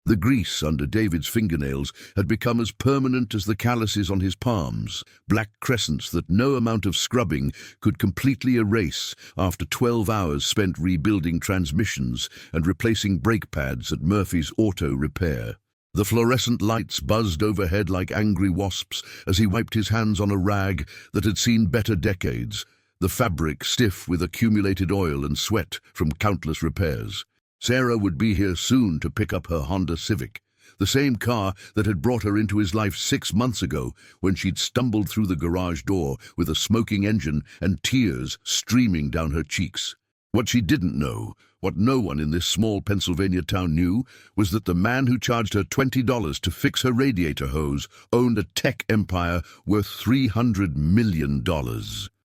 The grease under David's fingernails had become as permanent as the calluses on his palms, black crescents that no amount of scrubbing could completely erase after 12 hours spent rebuilding transmissions and replacing brake pads at Murphy's Auto Repair. The fluorescent lights buzzed overhead like angry wasps as he wiped his hands on a rag that had seen better decades, the fabric stiff with accumulated oil and sweat from countless repairs. Sarah would be here soon to pick up her Honda Civic, the same car that had brought her into his life 6 months ago when she'd stumbled through the garage door with a smoking engine and tears streaming down her cheeks. What she didn't know, what no one in this small Pennsylvania town knew, was that the man who charged her $20 to fix her radiator hose owned a tech empire worth $300 million.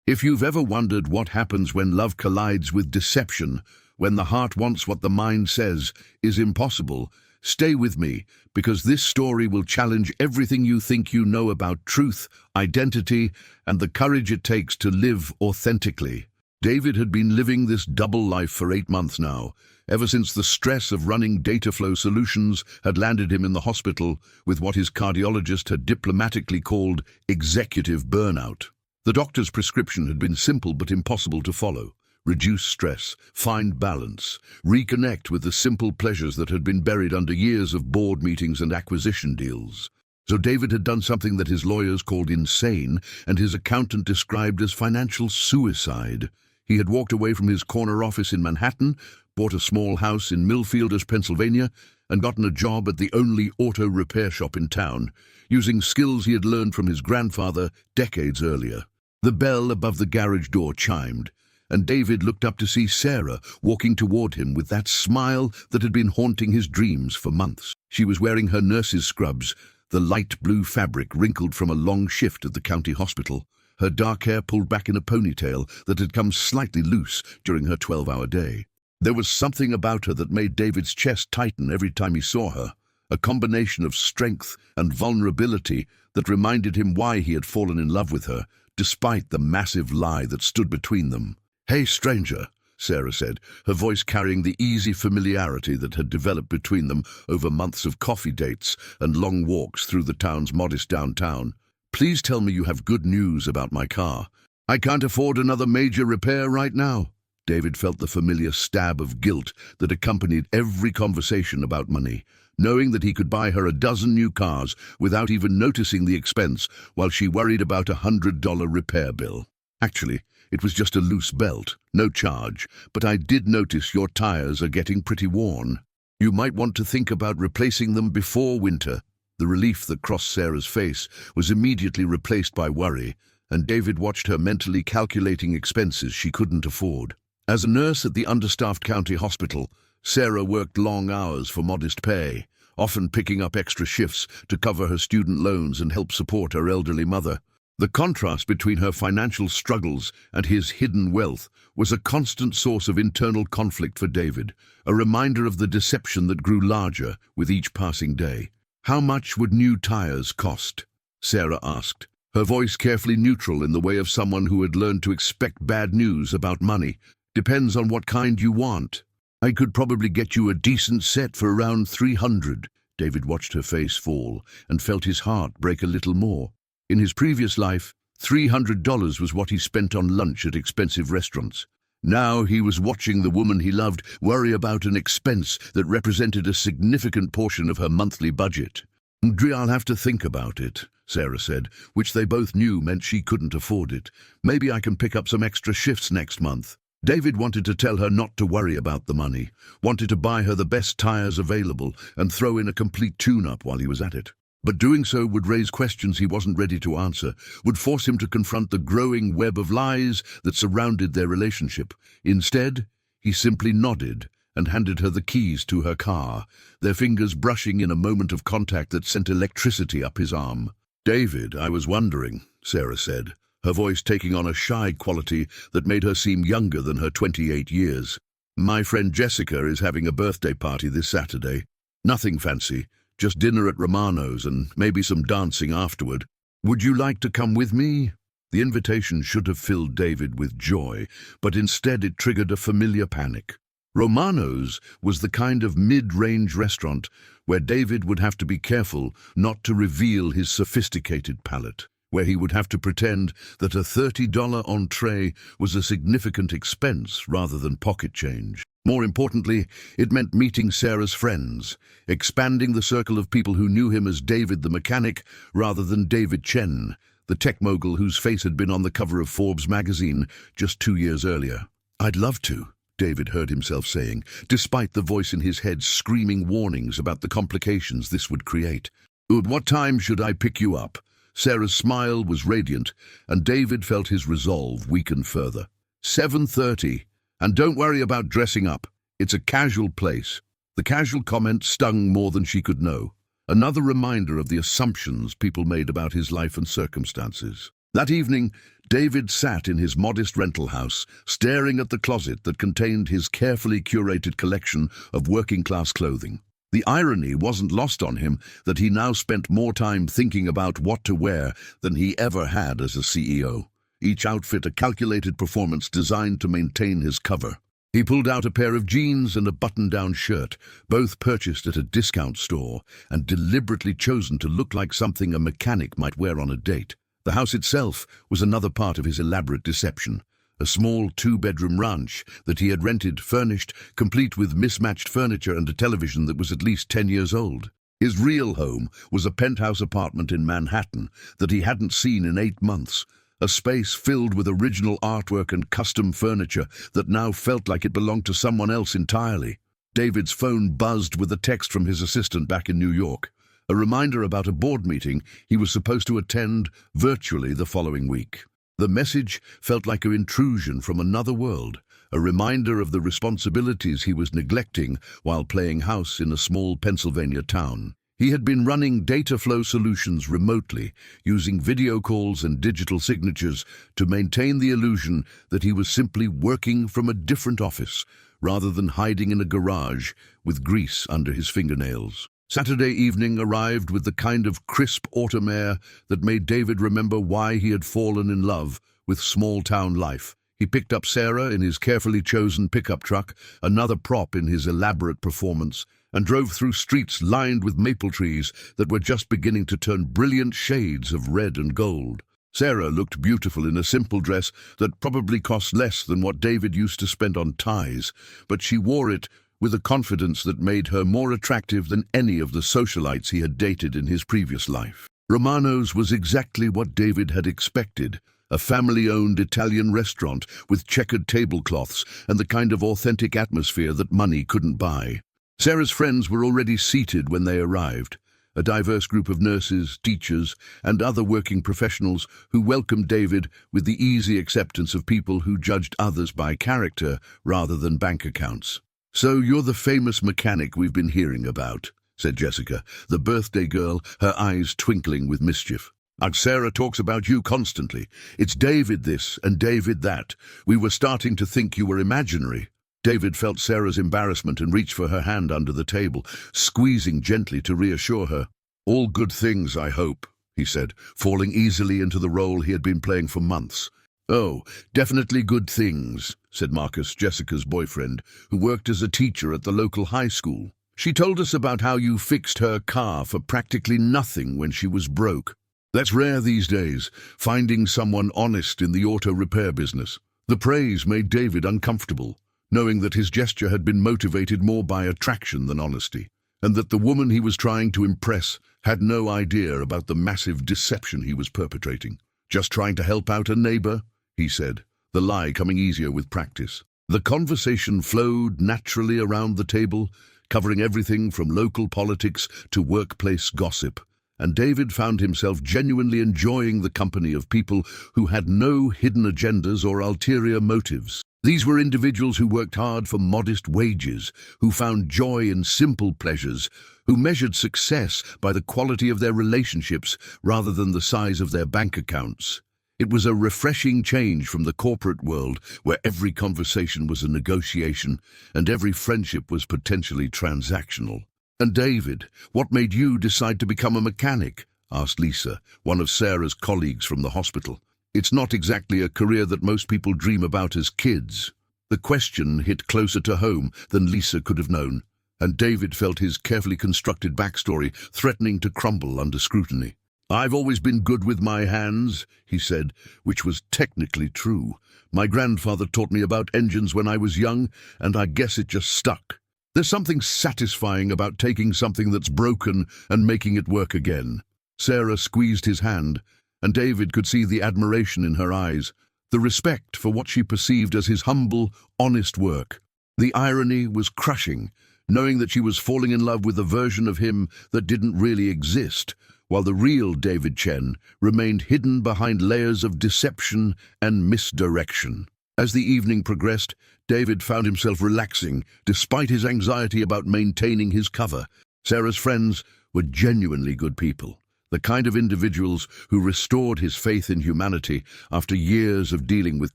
If you've ever wondered what happens when love collides with deception, when the heart wants what the mind says is impossible, stay with me, because this story will challenge everything you think you know about truth, identity, and the courage it takes to live authentically. David had been living this double life for 8 months now, ever since the stress of running data flow solutions had landed him in the hospital with what his cardiologist had diplomatically called executive burnout. The doctor's prescription had been simple but impossible to follow. Reduce stress, find balance, reconnect with the simple pleasures that had been buried under years of board meetings and acquisition deals. So David had done something that his lawyers called insane and his accountant described as financial suicide. He had walked away from his corner office in Manhattan, bought a small house in Millfielders, Pennsylvania, and gotten a job at the only auto repair shop in town, using skills he had learned from his grandfather decades earlier. The bell above the garage door chimed, and David looked up to see Sarah walking toward him with that smile that had been haunting his dreams for months. She was wearing her nurse's scrubs, the light blue fabric wrinkled from a long shift at the county hospital, her dark hair pulled back in a ponytail that had come slightly loose during her 12-hour day. There was something about her that made David's chest tighten every time he saw her, a combination of strength and vulnerability that reminded him why he had fallen in love with her, despite the massive lie that stood between them. "Hey, stranger," Sarah said, her voice carrying the easy familiarity that had developed between them over months of coffee dates and long walks through the town's modest downtown. "Please tell me you have good news about my car. I can't afford another major repair right now." David felt the familiar stab of guilt that accompanied every conversation about money, knowing that he could buy her a dozen new cars without even noticing the expense while she worried about a $100 repair bill. "Actually, it was just a loose belt, no charge, but I did notice your tires are getting pretty worn. You might want to think about replacing them before winter." The relief that crossed Sarah's face was immediately replaced by worry, and David watched her mentally calculating expenses she couldn't afford. As a nurse at the understaffed county hospital, Sarah worked long hours for modest pay, often picking up extra shifts to cover her student loans and help support her elderly mother. The contrast between her financial struggles and his hidden wealth was a constant source of internal conflict for David, a reminder of the deception that grew larger with each passing day. "How much would new tires cost?" Sarah asked, her voice carefully neutral in the way of someone who had learned to expect bad news about money. "Depends on what kind you want. I could probably get you a decent set for around $300. David watched her face fall and felt his heart break a little more. In his previous life, $300 was what he spent on lunch at expensive restaurants. Now he was watching the woman he loved worry about an expense that represented a significant portion of her monthly budget. "I'll have to think about it," Sarah said, which they both knew meant she couldn't afford it. "Maybe I can pick up some extra shifts next month." David wanted to tell her not to worry about the money, wanted to buy her the best tires available and throw in a complete tune-up while he was at it. But doing so would raise questions he wasn't ready to answer, would force him to confront the growing web of lies that surrounded their relationship. Instead, he simply nodded and handed her the keys to her car, their fingers brushing in a moment of contact that sent electricity up his arm. "David, I was wondering," Sarah said, her voice taking on a shy quality that made her seem younger than her 28 years. "My friend Jessica is having a birthday party this Saturday. Nothing fancy. Just dinner at Romano's and maybe some dancing afterward. Would you like to come with me?" The invitation should have filled David with joy, but instead it triggered a familiar panic. Romano's was the kind of mid-range restaurant where David would have to be careful not to reveal his sophisticated palate, where he would have to pretend that a $30 entree was a significant expense rather than pocket change. More importantly, it meant meeting Sarah's friends, expanding the circle of people who knew him as David the mechanic rather than David Chen, the tech mogul whose face had been on the cover of Forbes magazine just 2 years earlier. "I'd love to," David heard himself saying, despite the voice in his head screaming warnings about the complications this would create. "At what time should I pick you up?" Sarah's smile was radiant, and David felt his resolve weaken further. 7:30. "And don't worry about dressing up. It's a casual place." The casual comment stung more than she could know. Another reminder of the assumptions people made about his life and circumstances. That evening, David sat in his modest rental house, staring at the closet that contained his carefully curated collection of working-class clothing. The irony wasn't lost on him that he now spent more time thinking about what to wear than he ever had as a CEO. Each outfit a calculated performance designed to maintain his cover. He pulled out a pair of jeans and a button-down shirt, both purchased at a discount store and deliberately chosen to look like something a mechanic might wear on a date. The house itself was another part of his elaborate deception. A small 2-bedroom ranch that he had rented, furnished, complete with mismatched furniture and a television that was at least 10 years old. His real home was a penthouse apartment in Manhattan that he hadn't seen in 8 months. A space filled with original artwork and custom furniture that now felt like it belonged to someone else entirely. David's phone buzzed with a text from his assistant back in New York, a reminder about a board meeting he was supposed to attend virtually the following week. The message felt like an intrusion from another world, a reminder of the responsibilities he was neglecting while playing house in a small Pennsylvania town. He had been running data flow solutions remotely, using video calls and digital signatures to maintain the illusion that he was simply working from a different office, rather than hiding in a garage with grease under his fingernails. Saturday evening arrived with the kind of crisp autumn air that made David remember why he had fallen in love with small-town life. He picked up Sarah in his carefully chosen pickup truck, another prop in his elaborate performance, and drove through streets lined with maple trees that were just beginning to turn brilliant shades of red and gold. Sarah looked beautiful in a simple dress that probably cost less than what David used to spend on ties, but she wore it with a confidence that made her more attractive than any of the socialites he had dated in his previous life. Romano's was exactly what David had expected, a family-owned Italian restaurant with checkered tablecloths and the kind of authentic atmosphere that money couldn't buy. Sarah's friends were already seated when they arrived, a diverse group of nurses, teachers, and other working professionals who welcomed David with the easy acceptance of people who judged others by character rather than bank accounts. "So you're the famous mechanic we've been hearing about," said Jessica, the birthday girl, her eyes twinkling with mischief. "Sarah talks about you constantly. It's David this and David that. We were starting to think you were imaginary." David felt Sarah's embarrassment and reached for her hand under the table, squeezing gently to reassure her. "All good things, I hope," he said, falling easily into the role he had been playing for months. "Oh, definitely good things," said Marcus, Jessica's boyfriend, who worked as a teacher at the local high school. "She told us about how you fixed her car for practically nothing when she was broke. That's rare these days, finding someone honest in the auto repair business." The praise made David uncomfortable, knowing that his gesture had been motivated more by attraction than honesty, and that the woman he was trying to impress had no idea about the massive deception he was perpetrating. "Just trying to help out a neighbor," he said, the lie coming easier with practice. The conversation flowed naturally around the table, covering everything from local politics to workplace gossip, and David found himself genuinely enjoying the company of people who had no hidden agendas or ulterior motives. These were individuals who worked hard for modest wages, who found joy in simple pleasures, who measured success by the quality of their relationships rather than the size of their bank accounts. It was a refreshing change from the corporate world where every conversation was a negotiation and every friendship was potentially transactional. "And David, what made you decide to become a mechanic?" asked Lisa, one of Sarah's colleagues from the hospital. "It's not exactly a career that most people dream about as kids." The question hit closer to home than Lisa could have known, and David felt his carefully constructed backstory threatening to crumble under scrutiny. "I've always been good with my hands," he said, which was technically true. "My grandfather taught me about engines when I was young, and I guess it just stuck. There's something satisfying about taking something that's broken and making it work again." Sarah squeezed his hand, and David could see the admiration in her eyes, the respect for what she perceived as his humble, honest work. The irony was crushing, knowing that she was falling in love with a version of him that didn't really exist, while the real David Chen remained hidden behind layers of deception and misdirection. As the evening progressed, David found himself relaxing, despite his anxiety about maintaining his cover. Sarah's friends were genuinely good people, the kind of individuals who restored his faith in humanity after years of dealing with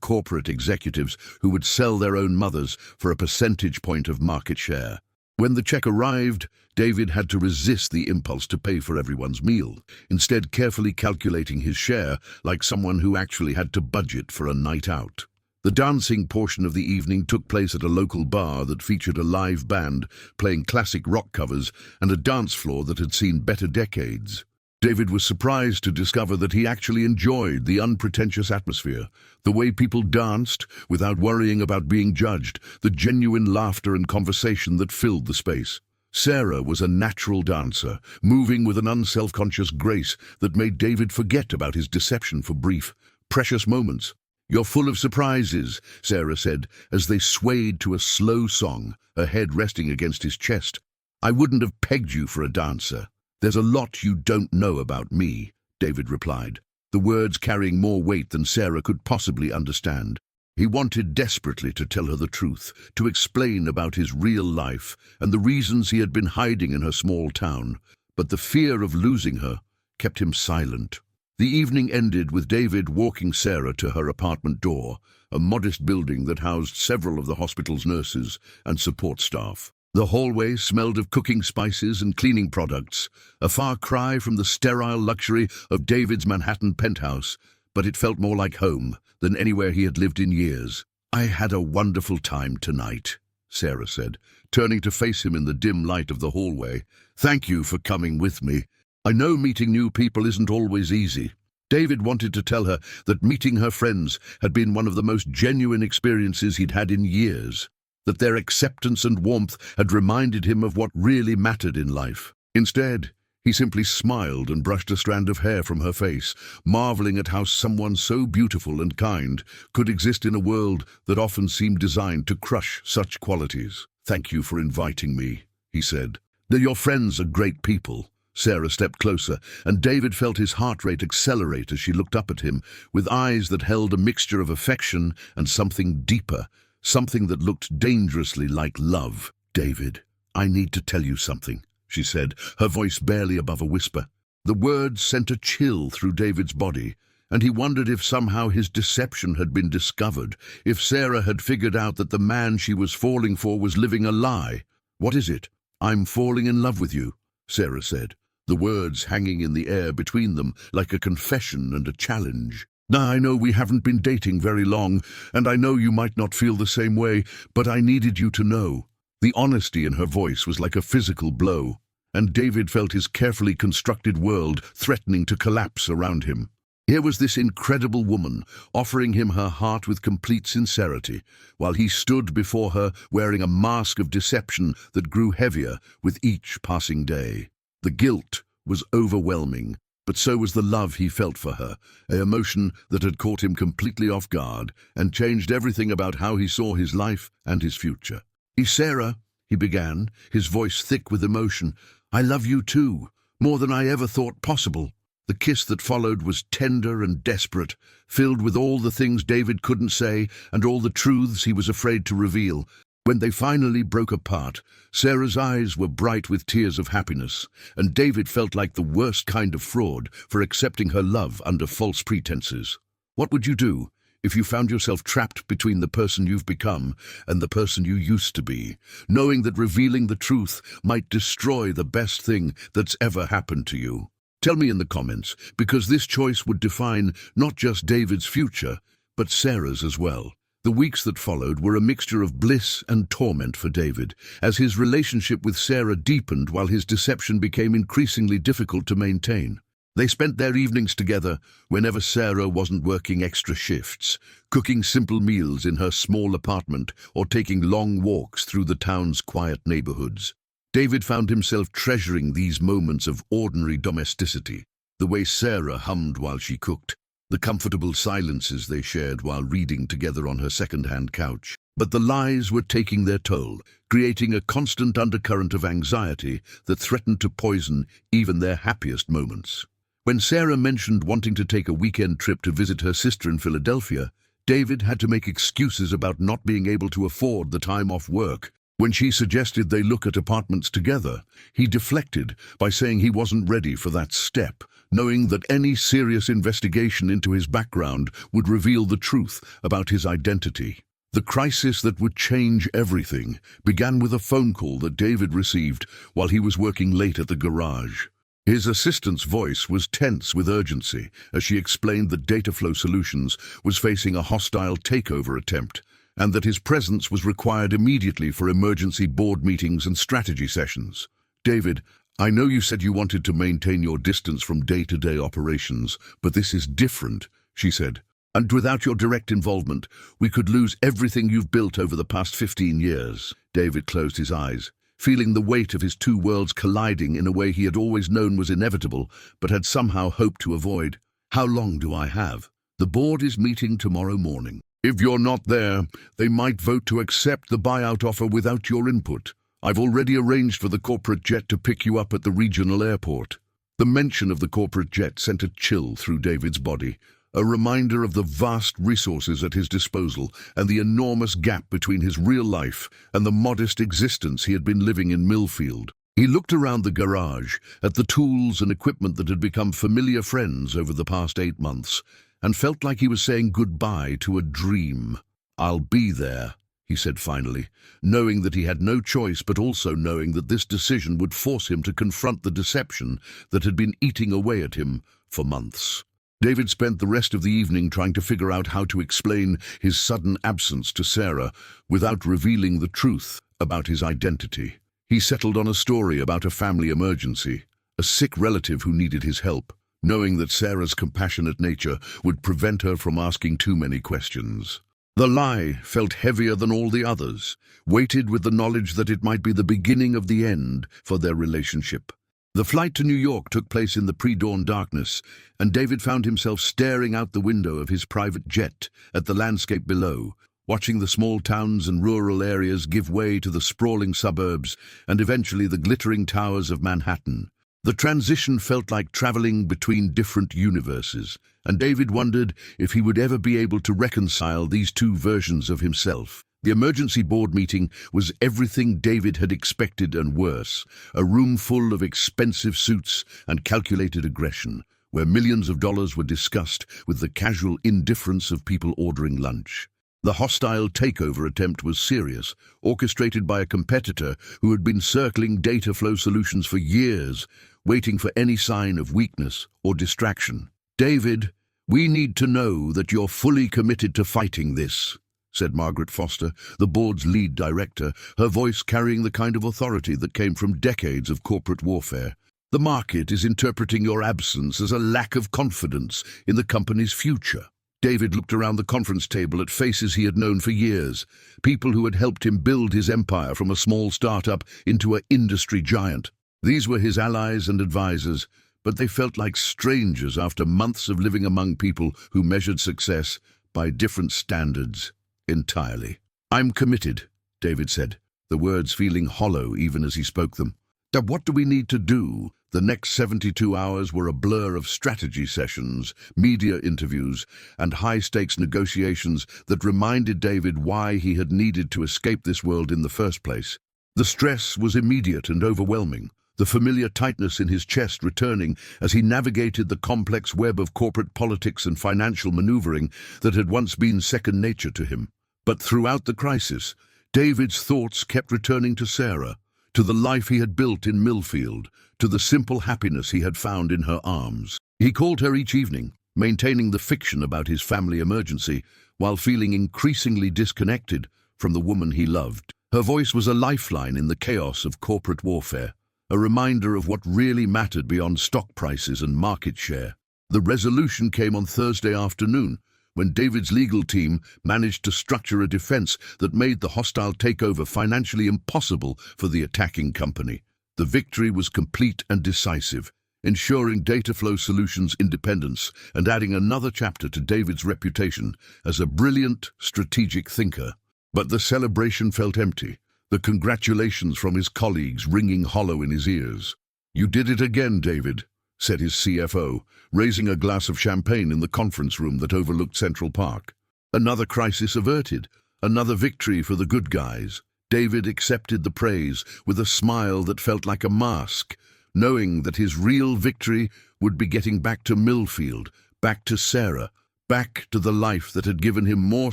corporate executives who would sell their own mothers for a percentage point of market share. When the check arrived, David had to resist the impulse to pay for everyone's meal, instead carefully calculating his share like someone who actually had to budget for a night out. The dancing portion of the evening took place at a local bar that featured a live band playing classic rock covers and a dance floor that had seen better decades. David was surprised to discover that he actually enjoyed the unpretentious atmosphere, the way people danced without worrying about being judged, the genuine laughter and conversation that filled the space. Sarah was a natural dancer, moving with an unself-conscious grace that made David forget about his deception for brief, precious moments. "You're full of surprises," Sarah said, as they swayed to a slow song, her head resting against his chest. "I wouldn't have pegged you for a dancer." "There's a lot you don't know about me," David replied, the words carrying more weight than Sarah could possibly understand. He wanted desperately to tell her the truth, to explain about his real life and the reasons he had been hiding in her small town, but the fear of losing her kept him silent. The evening ended with David walking Sarah to her apartment door, a modest building that housed several of the hospital's nurses and support staff. The hallway smelled of cooking spices and cleaning products, a far cry from the sterile luxury of David's Manhattan penthouse, but it felt more like home than anywhere he had lived in years. "I had a wonderful time tonight," Sarah said, turning to face him in the dim light of the hallway. "Thank you for coming with me. I know meeting new people isn't always easy." David wanted to tell her that meeting her friends had been one of the most genuine experiences he'd had in years, that their acceptance and warmth had reminded him of what really mattered in life. Instead, he simply smiled and brushed a strand of hair from her face, marveling at how someone so beautiful and kind could exist in a world that often seemed designed to crush such qualities. "Thank you for inviting me," he said. "Your friends are great people." Sarah stepped closer, and David felt his heart rate accelerate as she looked up at him, with eyes that held a mixture of affection and something deeper, something that looked dangerously like love. "David, I need to tell you something," she said, her voice barely above a whisper. The words sent a chill through David's body, and he wondered if somehow his deception had been discovered, if Sarah had figured out that the man she was falling for was living a lie. "What is it?" "I'm falling in love with you," Sarah said, the words hanging in the air between them like a confession and a challenge. "Now, I know we haven't been dating very long, and I know you might not feel the same way, but I needed you to know." The honesty in her voice was like a physical blow, and David felt his carefully constructed world threatening to collapse around him. Here was this incredible woman, offering him her heart with complete sincerity, while he stood before her wearing a mask of deception that grew heavier with each passing day. The guilt was overwhelming, but so was the love he felt for her, an emotion that had caught him completely off guard and changed everything about how he saw his life and his future. "Sarah," he began, his voice thick with emotion, "I love you too, more than I ever thought possible." The kiss that followed was tender and desperate, filled with all the things David couldn't say and all the truths he was afraid to reveal. When they finally broke apart, Sarah's eyes were bright with tears of happiness, and David felt like the worst kind of fraud for accepting her love under false pretenses. What would you do if you found yourself trapped between the person you've become and the person you used to be, knowing that revealing the truth might destroy the best thing that's ever happened to you? Tell me in the comments, because this choice would define not just David's future, but Sarah's as well. The weeks that followed were a mixture of bliss and torment for David, as his relationship with Sarah deepened while his deception became increasingly difficult to maintain. They spent their evenings together whenever Sarah wasn't working extra shifts, cooking simple meals in her small apartment or taking long walks through the town's quiet neighborhoods. David found himself treasuring these moments of ordinary domesticity, the way Sarah hummed while she cooked, the comfortable silences they shared while reading together on her second-hand couch. But the lies were taking their toll, creating a constant undercurrent of anxiety that threatened to poison even their happiest moments. When Sarah mentioned wanting to take a weekend trip to visit her sister in Philadelphia, David had to make excuses about not being able to afford the time off work. When she suggested they look at apartments together, he deflected by saying he wasn't ready for that step, knowing that any serious investigation into his background would reveal the truth about his identity. The crisis that would change everything began with a phone call that David received while he was working late at the garage. His assistant's voice was tense with urgency as she explained that Dataflow Solutions was facing a hostile takeover attempt, and that his presence was required immediately for emergency board meetings and strategy sessions. "David, I know you said you wanted to maintain your distance from day-to-day operations, but this is different," she said. "And without your direct involvement, we could lose everything you've built over the past 15 years. David closed his eyes, feeling the weight of his two worlds colliding in a way he had always known was inevitable, but had somehow hoped to avoid. "How long do I have? The board is meeting tomorrow morning. If you're not there, they might vote to accept the buyout offer without your input. I've already arranged for the corporate jet to pick you up at the regional airport." The mention of the corporate jet sent a chill through David's body, a reminder of the vast resources at his disposal and the enormous gap between his real life and the modest existence he had been living in Millfield. He looked around the garage at the tools and equipment that had become familiar friends over the past 8 months, and felt like he was saying goodbye to a dream. "I'll be there," he said finally, knowing that he had no choice, but also knowing that this decision would force him to confront the deception that had been eating away at him for months. David spent the rest of the evening trying to figure out how to explain his sudden absence to Sarah without revealing the truth about his identity. He settled on a story about a family emergency, a sick relative who needed his help, knowing that Sarah's compassionate nature would prevent her from asking too many questions. The lie felt heavier than all the others, weighted with the knowledge that it might be the beginning of the end for their relationship. The flight to New York took place in the pre-dawn darkness, and David found himself staring out the window of his private jet at the landscape below, watching the small towns and rural areas give way to the sprawling suburbs and eventually the glittering towers of Manhattan. The transition felt like traveling between different universes, and David wondered if he would ever be able to reconcile these two versions of himself. The emergency board meeting was everything David had expected and worse, a room full of expensive suits and calculated aggression, where millions of dollars were discussed with the casual indifference of people ordering lunch. The hostile takeover attempt was serious, orchestrated by a competitor who had been circling Dataflow Solutions for years, waiting for any sign of weakness or distraction. "David, we need to know that you're fully committed to fighting this," said Margaret Foster, the board's lead director, her voice carrying the kind of authority that came from decades of corporate warfare. "The market is interpreting your absence as a lack of confidence in the company's future." David looked around the conference table at faces he had known for years, people who had helped him build his empire from a small startup into an industry giant. These were his allies and advisors, but they felt like strangers after months of living among people who measured success by different standards entirely. "I'm committed," David said, the words feeling hollow even as he spoke them. What do we need to do?" The next 72 hours were a blur of strategy sessions, media interviews, and high-stakes negotiations that reminded David why he had needed to escape this world in the first place. The stress was immediate and overwhelming, the familiar tightness in his chest returning as he navigated the complex web of corporate politics and financial maneuvering that had once been second nature to him. But throughout the crisis, David's thoughts kept returning to Sarah, to the life he had built in Millfield, to the simple happiness he had found in her arms. He called her each evening, maintaining the fiction about his family emergency while feeling increasingly disconnected from the woman he loved. Her voice was a lifeline in the chaos of corporate warfare, a reminder of what really mattered beyond stock prices and market share. The resolution came on Thursday afternoon, when David's legal team managed to structure a defense that made the hostile takeover financially impossible for the attacking company. The victory was complete and decisive, ensuring Dataflow Solutions' independence and adding another chapter to David's reputation as a brilliant, strategic thinker. But the celebration felt empty, the congratulations from his colleagues ringing hollow in his ears. "You did it again, David," said his CFO, raising a glass of champagne in the conference room that overlooked Central Park. Another crisis averted, another victory for the good guys. David accepted the praise with a smile that felt like a mask, knowing that his real victory would be getting back to Millfield, back to Sarah, back to the life that had given him more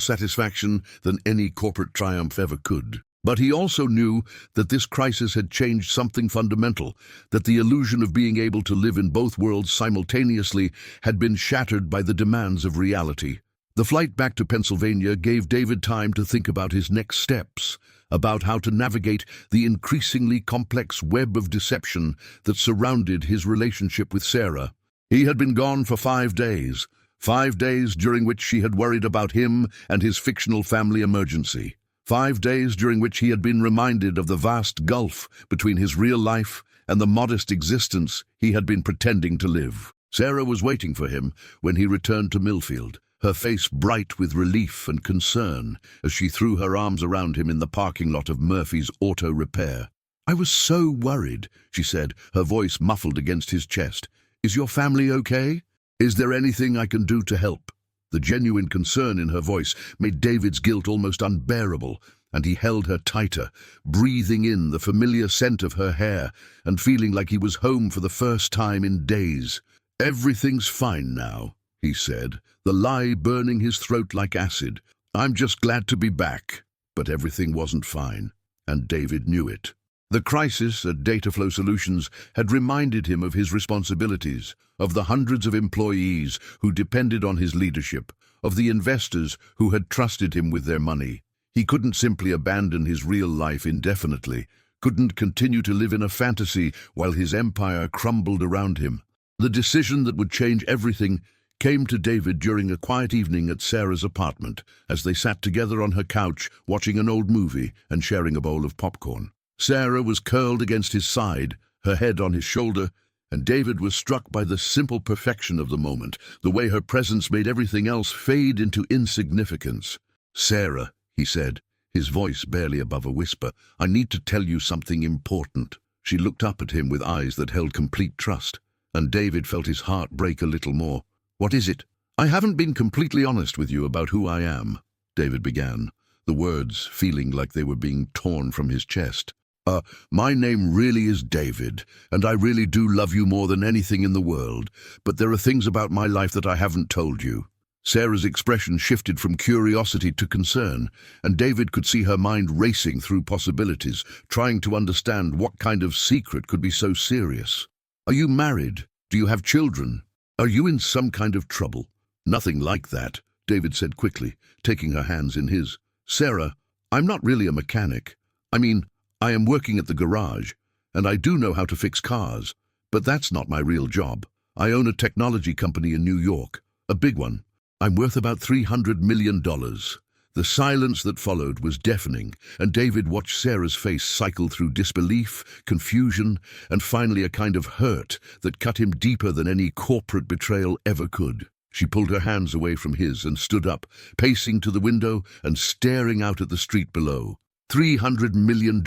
satisfaction than any corporate triumph ever could. But he also knew that this crisis had changed something fundamental, that the illusion of being able to live in both worlds simultaneously had been shattered by the demands of reality. The flight back to Pennsylvania gave David time to think about his next steps, about how to navigate the increasingly complex web of deception that surrounded his relationship with Sarah. He had been gone for 5 days, 5 days during which she had worried about him and his fictional family emergency. 5 days during which he had been reminded of the vast gulf between his real life and the modest existence he had been pretending to live. Sarah was waiting for him when he returned to Millfield, her face bright with relief and concern as she threw her arms around him in the parking lot of Murphy's Auto Repair. "I was so worried," she said, her voice muffled against his chest. "Is your family okay? Is there anything I can do to help?" The genuine concern in her voice made David's guilt almost unbearable, and he held her tighter, breathing in the familiar scent of her hair and feeling like he was home for the first time in days. "Everything's fine now," he said, the lie burning his throat like acid. "I'm just glad to be back." But everything wasn't fine, and David knew it. The crisis at Dataflow Solutions had reminded him of his responsibilities, of the hundreds of employees who depended on his leadership, of the investors who had trusted him with their money. He couldn't simply abandon his real life indefinitely, couldn't continue to live in a fantasy while his empire crumbled around him. The decision that would change everything came to David during a quiet evening at Sarah's apartment, as they sat together on her couch watching an old movie and sharing a bowl of popcorn. Sarah was curled against his side, her head on his shoulder, and David was struck by the simple perfection of the moment, the way her presence made everything else fade into insignificance. "Sarah," he said, his voice barely above a whisper, "I need to tell you something important." She looked up at him with eyes that held complete trust, and David felt his heart break a little more. "What is it?" "I haven't been completely honest with you about who I am," David began, the words feeling like they were being torn from his chest. My name really is David, and I really do love you more than anything in the world, but there are things about my life that I haven't told you." Sarah's expression shifted from curiosity to concern, and David could see her mind racing through possibilities, trying to understand what kind of secret could be so serious. "Are you married? Do you have children? Are you in some kind of trouble?" "Nothing like that," David said quickly, taking her hands in his. "Sarah, I'm not really a mechanic. I am working at the garage, and I do know how to fix cars, but that's not my real job. I own a technology company in New York, a big one. I'm worth about $300 million. The silence that followed was deafening, and David watched Sarah's face cycle through disbelief, confusion, and finally a kind of hurt that cut him deeper than any corporate betrayal ever could. She pulled her hands away from his and stood up, pacing to the window and staring out at the street below. $300 million,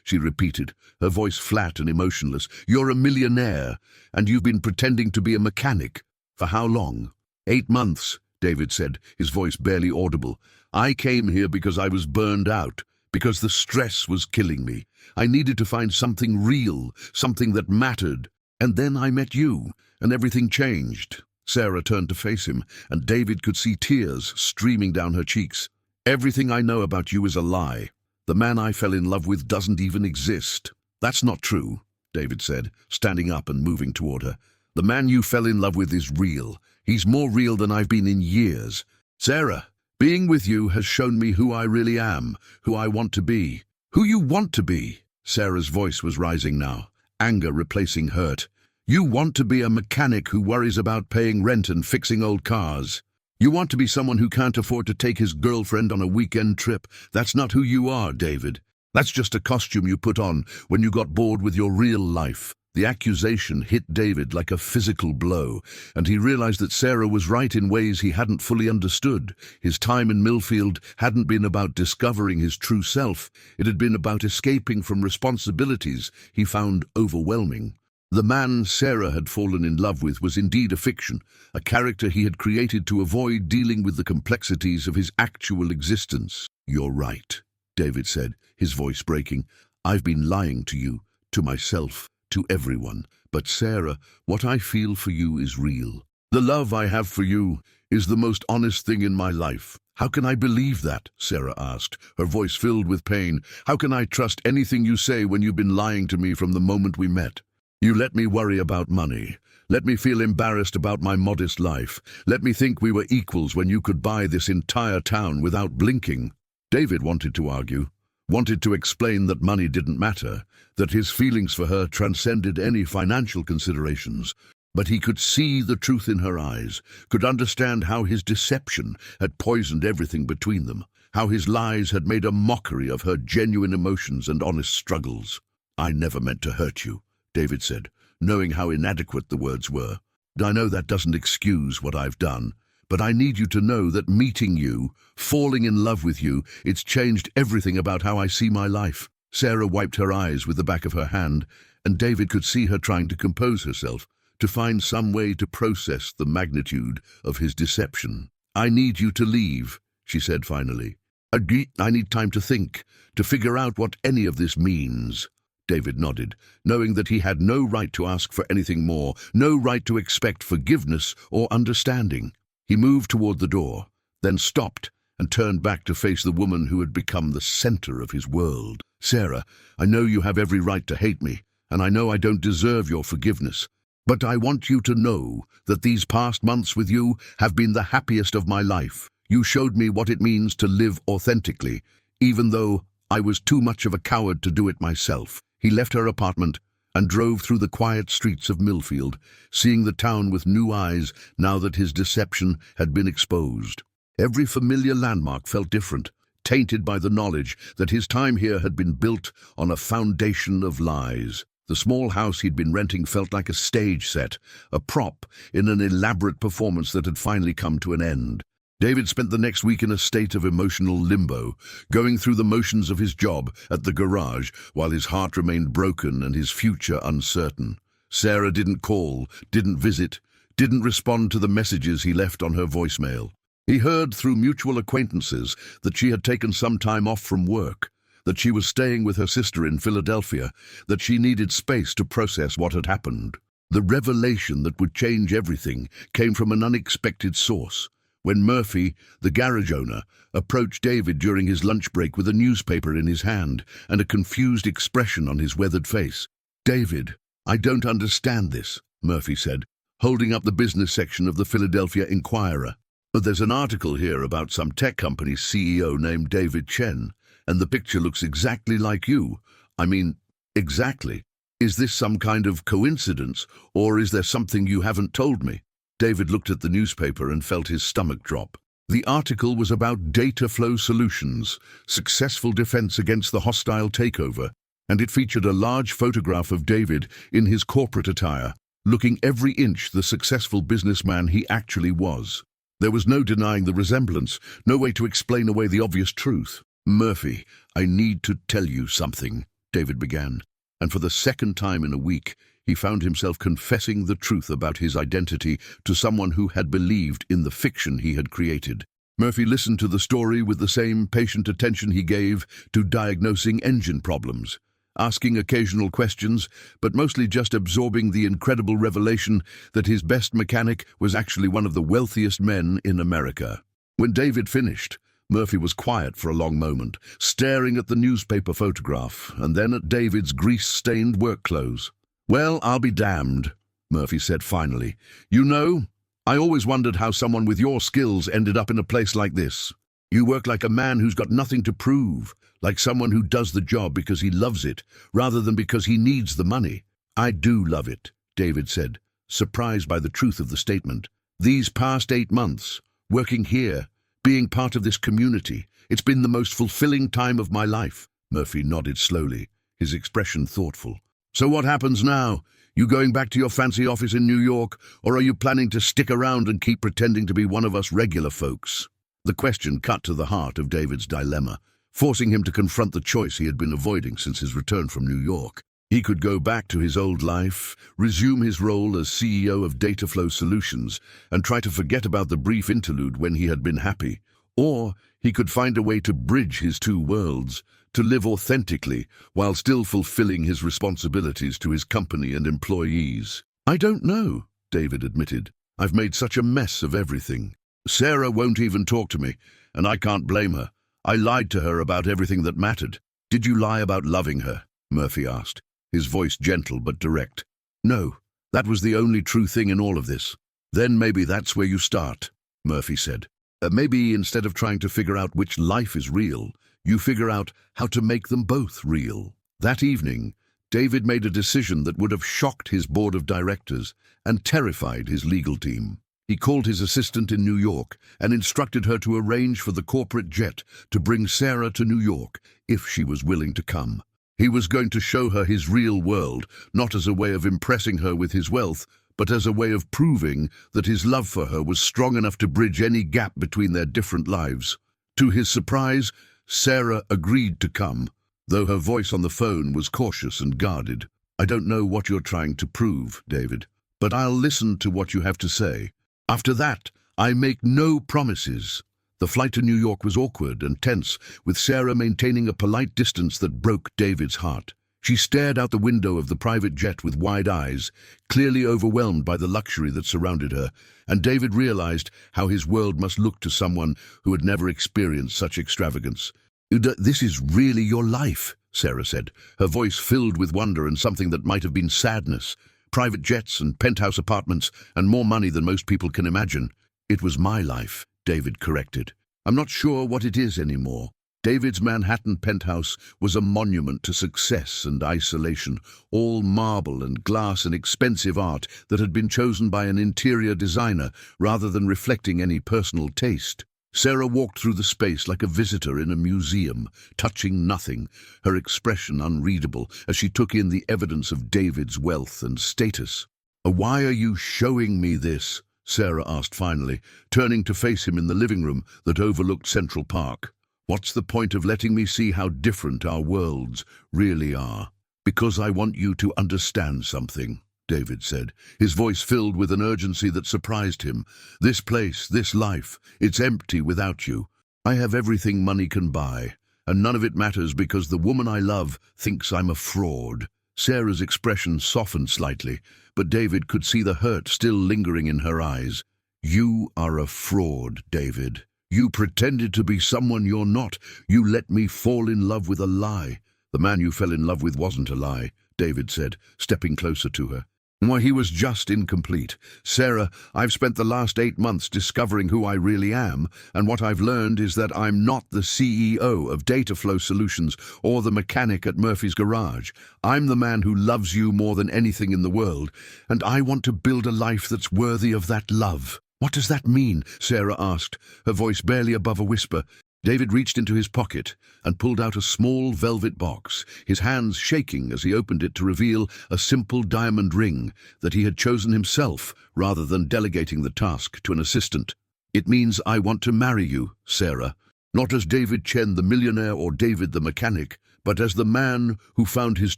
she repeated, her voice flat and emotionless. "You're a millionaire, and you've been pretending to be a mechanic. For how long?" 8 months, David said, his voice barely audible. "I came here because I was burned out, because the stress was killing me. I needed to find something real, something that mattered. And then I met you, and everything changed." Sarah turned to face him, and David could see tears streaming down her cheeks. "Everything I know about you is a lie. The man I fell in love with doesn't even exist." "That's not true," David said, standing up and moving toward her. "The man you fell in love with is real. He's more real than I've been in years. Sarah, being with you has shown me who I really am, who I want to be. Who you want to be? Sarah's voice was rising now, anger replacing hurt. You want to be a mechanic who worries about paying rent and fixing old cars. You want to be someone who can't afford to take his girlfriend on a weekend trip. That's not who you are, David. That's just a costume you put on when you got bored with your real life. The accusation hit David like a physical blow, and he realized that Sarah was right in ways he hadn't fully understood. His time in Millfield hadn't been about discovering his true self. It had been about escaping from responsibilities he found overwhelming. The man Sarah had fallen in love with was indeed a fiction, a character he had created to avoid dealing with the complexities of his actual existence. You're right, David said, his voice breaking. I've been lying to you, to myself, to everyone. But Sarah, what I feel for you is real. The love I have for you is the most honest thing in my life. How can I believe that? Sarah asked, her voice filled with pain. How can I trust anything you say when you've been lying to me from the moment we met? You let me worry about money. Let me feel embarrassed about my modest life. Let me think we were equals when you could buy this entire town without blinking. David wanted to argue, wanted to explain that money didn't matter, that his feelings for her transcended any financial considerations. But he could see the truth in her eyes, could understand how his deception had poisoned everything between them, how his lies had made a mockery of her genuine emotions and honest struggles. I never meant to hurt you, David said, knowing how inadequate the words were. I know that doesn't excuse what I've done, but I need you to know that meeting you, falling in love with you, it's changed everything about how I see my life. Sarah wiped her eyes with the back of her hand, and David could see her trying to compose herself, to find some way to process the magnitude of his deception. I need you to leave, she said finally. I need time to think, to figure out what any of this means. David nodded, knowing that he had no right to ask for anything more, no right to expect forgiveness or understanding. He moved toward the door, then stopped and turned back to face the woman who had become the center of his world. Sarah, I know you have every right to hate me, and I know I don't deserve your forgiveness, but I want you to know that these past months with you have been the happiest of my life. You showed me what it means to live authentically, even though I was too much of a coward to do it myself. He left her apartment and drove through the quiet streets of Millfield, seeing the town with new eyes now that his deception had been exposed. Every familiar landmark felt different, tainted by the knowledge that his time here had been built on a foundation of lies. The small house he'd been renting felt like a stage set, a prop in an elaborate performance that had finally come to an end. David spent the next week in a state of emotional limbo, going through the motions of his job at the garage while his heart remained broken and his future uncertain. Sarah didn't call, didn't visit, didn't respond to the messages he left on her voicemail. He heard through mutual acquaintances that she had taken some time off from work, that she was staying with her sister in Philadelphia, that she needed space to process what had happened. The revelation that would change everything came from an unexpected source. When Murphy, the garage owner, approached David during his lunch break with a newspaper in his hand and a confused expression on his weathered face. David, I don't understand this, Murphy said, holding up the business section of the Philadelphia Inquirer. But there's an article here about some tech company's CEO named David Chen, and the picture looks exactly like you. I mean, exactly. Is this some kind of coincidence, or is there something you haven't told me? David looked at the newspaper and felt his stomach drop. The article was about data flow solutions, successful defense against the hostile takeover, and it featured a large photograph of David in his corporate attire, looking every inch the successful businessman he actually was. There was no denying the resemblance, no way to explain away the obvious truth. Murphy, I need to tell you something, David began, and for the second time in a week, he found himself confessing the truth about his identity to someone who had believed in the fiction he had created. Murphy listened to the story with the same patient attention he gave to diagnosing engine problems, asking occasional questions, but mostly just absorbing the incredible revelation that his best mechanic was actually one of the wealthiest men in America. When David finished, Murphy was quiet for a long moment, staring at the newspaper photograph and then at David's grease-stained work clothes. Well, I'll be damned, Murphy said finally. You know, I always wondered how someone with your skills ended up in a place like this. You work like a man who's got nothing to prove, like someone who does the job because he loves it, rather than because he needs the money. I do love it, David said, surprised by the truth of the statement. These past 8 months, working here, being part of this community, it's been the most fulfilling time of my life. Murphy nodded slowly, his expression thoughtful. So what happens now? You going back to your fancy office in New York, or are you planning to stick around and keep pretending to be one of us regular folks? The question cut to the heart of David's dilemma, forcing him to confront the choice he had been avoiding since his return from New York. He could go back to his old life, resume his role as CEO of Dataflow Solutions, and try to forget about the brief interlude when he had been happy. Or he could find a way to bridge his two worlds, to live authentically while still fulfilling his responsibilities to his company and employees. I don't know, David admitted. I've made such a mess of everything. Sarah won't even talk to me, and I can't blame her. I lied to her about everything that mattered. Did you lie about loving her? Murphy asked, his voice gentle but direct. No, that was the only true thing in all of this. Then maybe that's where you start, Murphy said. Maybe instead of trying to figure out which life is real, you figure out how to make them both real. That evening, David made a decision that would have shocked his board of directors and terrified his legal team. He called his assistant in New York and instructed her to arrange for the corporate jet to bring Sarah to New York if she was willing to come. He was going to show her his real world, not as a way of impressing her with his wealth, but as a way of proving that his love for her was strong enough to bridge any gap between their different lives. To his surprise, Sarah agreed to come, though her voice on the phone was cautious and guarded. I don't know what you're trying to prove, David, but I'll listen to what you have to say. After that, I make no promises. The flight to New York was awkward and tense, with Sarah maintaining a polite distance that broke David's heart. She stared out the window of the private jet with wide eyes, clearly overwhelmed by the luxury that surrounded her, and David realized how his world must look to someone who had never experienced such extravagance. This is really your life, Sarah said, her voice filled with wonder and something that might have been sadness. Private jets and penthouse apartments and more money than most people can imagine. It was my life, David corrected. I'm not sure what it is anymore. David's Manhattan penthouse was a monument to success and isolation, all marble and glass and expensive art that had been chosen by an interior designer rather than reflecting any personal taste. Sarah walked through the space like a visitor in a museum, touching nothing, her expression unreadable as she took in the evidence of David's wealth and status. Why are you showing me this? Sarah asked finally, turning to face him in the living room that overlooked Central Park. What's the point of letting me see how different our worlds really are? Because I want you to understand something, David said, his voice filled with an urgency that surprised him. This place, this life, it's empty without you. I have everything money can buy, and none of it matters because the woman I love thinks I'm a fraud. Sarah's expression softened slightly, but David could see the hurt still lingering in her eyes. You are a fraud, David. You pretended to be someone you're not. You let me fall in love with a lie. The man you fell in love with wasn't a lie, David said, stepping closer to her. Why, he was just incomplete. Sarah, I've spent the last 8 months discovering who I really am, and what I've learned is that I'm not the CEO of Dataflow Solutions or the mechanic at Murphy's Garage. I'm the man who loves you more than anything in the world, and I want to build a life that's worthy of that love. What does that mean? Sarah asked, her voice barely above a whisper. David reached into his pocket and pulled out a small velvet box, his hands shaking as he opened it to reveal a simple diamond ring that he had chosen himself rather than delegating the task to an assistant. It means I want to marry you, Sarah, not as David Chen the millionaire or David the mechanic, but as the man who found his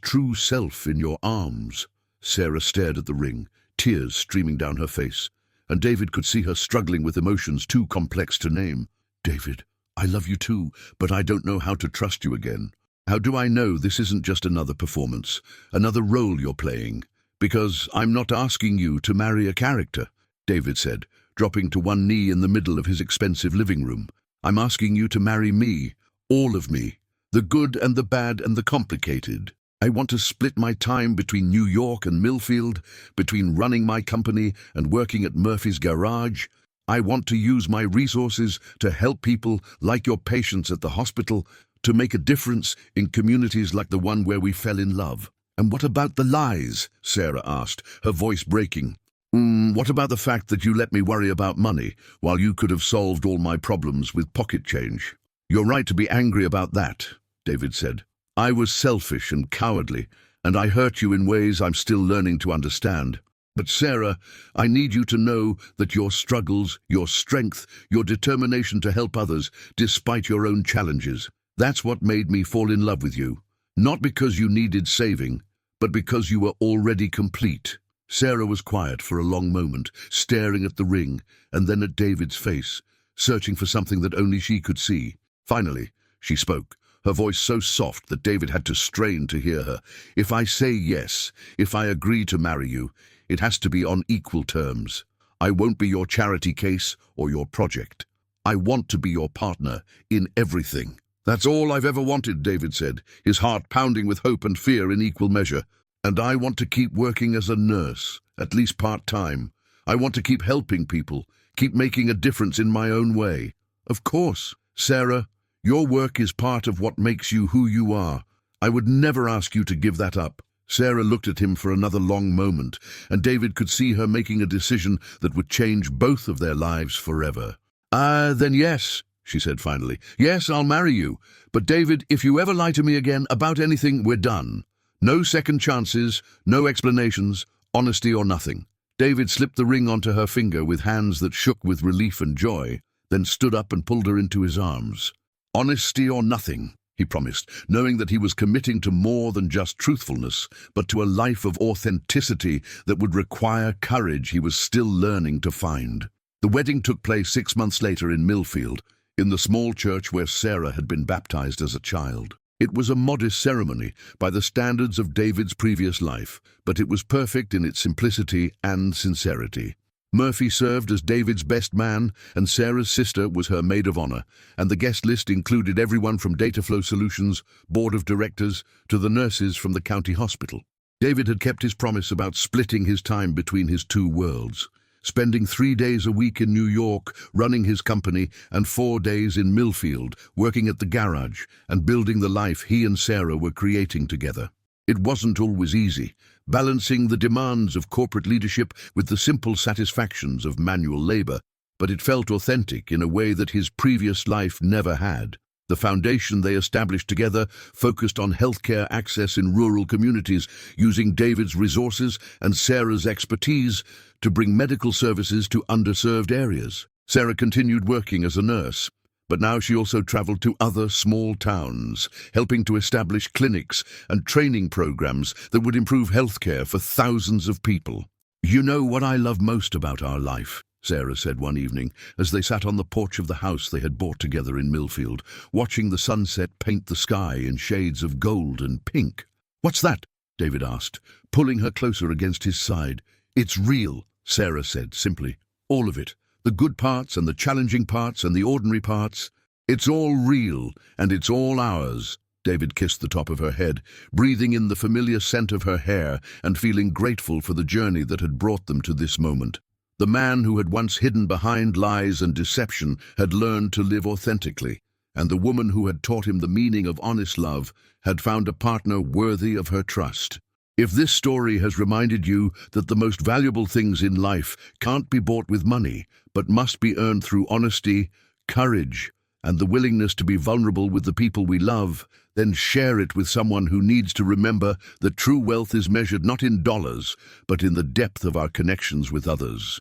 true self in your arms. Sarah stared at the ring, tears streaming down her face, and David could see her struggling with emotions too complex to name. David, I love you too, but I don't know how to trust you again. How do I know this isn't just another performance, another role you're playing? Because I'm not asking you to marry a character, David said, dropping to one knee in the middle of his expensive living room. I'm asking you to marry me, all of me, the good and the bad and the complicated. I want to split my time between New York and Millfield, between running my company and working at Murphy's garage. I want to use my resources to help people like your patients at the hospital, to make a difference in communities like the one where we fell in love." "And what about the lies?" Sarah asked, her voice breaking. What about the fact that you let me worry about money while you could have solved all my problems with pocket change?" "You're right to be angry about that," David said. "I was selfish and cowardly, and I hurt you in ways I'm still learning to understand. But Sarah, I need you to know that your struggles, your strength, your determination to help others, despite your own challenges, that's what made me fall in love with you. Not because you needed saving, but because you were already complete." Sarah was quiet for a long moment, staring at the ring and then at David's face, searching for something that only she could see. Finally, she spoke, her voice so soft that David had to strain to hear her. "If I say yes, if I agree to marry you, it has to be on equal terms. I won't be your charity case or your project. I want to be your partner in everything." "That's all I've ever wanted," David said, his heart pounding with hope and fear in equal measure. "And I want to keep working as a nurse, at least part-time. I want to keep helping people, keep making a difference in my own way." "Of course, Sarah, your work is part of what makes you who you are. I would never ask you to give that up." Sarah looked at him for another long moment, and David could see her making a decision that would change both of their lives forever. Then yes," she said finally. "Yes, I'll marry you. But David, if you ever lie to me again about anything, we're done. No second chances, no explanations, honesty or nothing." David slipped the ring onto her finger with hands that shook with relief and joy, then stood up and pulled her into his arms. "Honesty or nothing," he promised, knowing that he was committing to more than just truthfulness, but to a life of authenticity that would require courage he was still learning to find. The wedding took place 6 months later in Millfield, in the small church where Sarah had been baptized as a child. It was a modest ceremony by the standards of David's previous life, but it was perfect in its simplicity and sincerity. Murphy served as David's best man, and Sarah's sister was her maid of honor, and the guest list included everyone from Dataflow Solutions, board of directors, to the nurses from the county hospital. David had kept his promise about splitting his time between his two worlds, spending 3 days a week in New York running his company and 4 days in Millfield working at the garage and building the life he and Sarah were creating together. It wasn't always easy, balancing the demands of corporate leadership with the simple satisfactions of manual labor, but it felt authentic in a way that his previous life never had. The foundation they established together focused on healthcare access in rural communities, using David's resources and Sarah's expertise to bring medical services to underserved areas. Sarah continued working as a nurse, but now she also traveled to other small towns, helping to establish clinics and training programs that would improve healthcare for thousands of people. "You know what I love most about our life," Sarah said one evening, as they sat on the porch of the house they had bought together in Millfield, watching the sunset paint the sky in shades of gold and pink. "What's that?" David asked, pulling her closer against his side. "It's real," Sarah said simply. "All of it. The good parts and the challenging parts and the ordinary parts. It's all real, and it's all ours." David kissed the top of her head, breathing in the familiar scent of her hair and feeling grateful for the journey that had brought them to this moment. The man who had once hidden behind lies and deception had learned to live authentically, and the woman who had taught him the meaning of honest love had found a partner worthy of her trust. If this story has reminded you that the most valuable things in life can't be bought with money, but must be earned through honesty, courage, and the willingness to be vulnerable with the people we love, then share it with someone who needs to remember that true wealth is measured not in dollars, but in the depth of our connections with others.